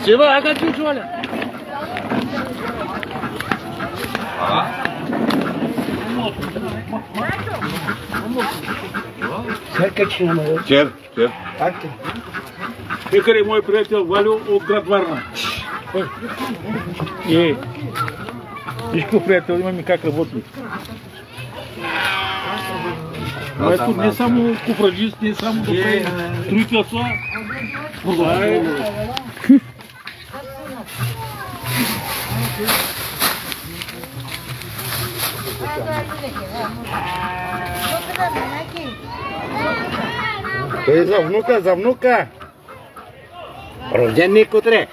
Сива, ага чучуаля. Чер. Пекар е мой приятел Валю от град Варна. Виж приятел, имаме как работи. Тук не само куфраджист, не само добре строителство. Той за внука. Рожденник утре.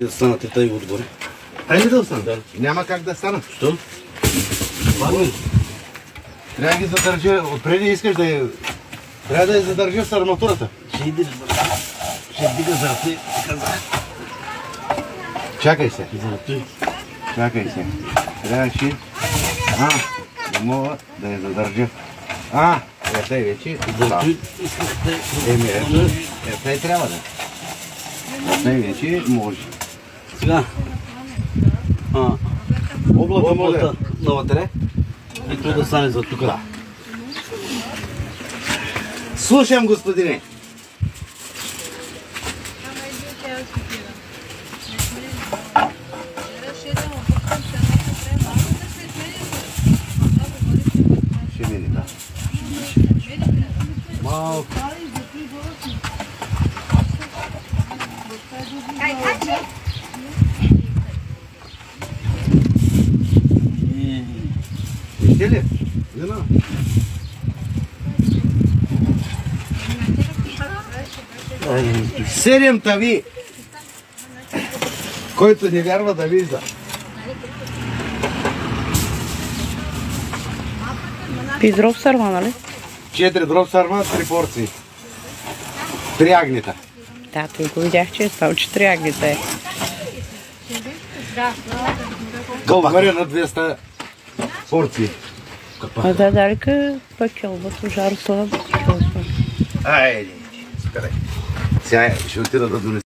Да станате тъй отгоре. Хайде да остана. Няма как да стана. Що? Трябва да ги задържа. Отпреди искаш да я... Трябва да я задържа с арматурата. Ще дига за ръце. Чакай се. За ръце. Чакай се. Трябваше... да мога да я задържа. Ето и вече. За ръце. Ето и трябва да. Ето и вече може. Сега. Облата може да навътре. И той да стане за тук. Слушам, господине. Ще мине, да. Малко. Вижте ли? Вина. Седем тави. Който не вярва да вижда. Дроб сарма, нали? 4 дроб сарма, 3 порции. 3 агнета. Да, той го видях, че е стал 4 агнета е. Говоря на 200 порции. Да, далека пък келбата жаро слава. Айде, спирай. Сега ще отида да донеса.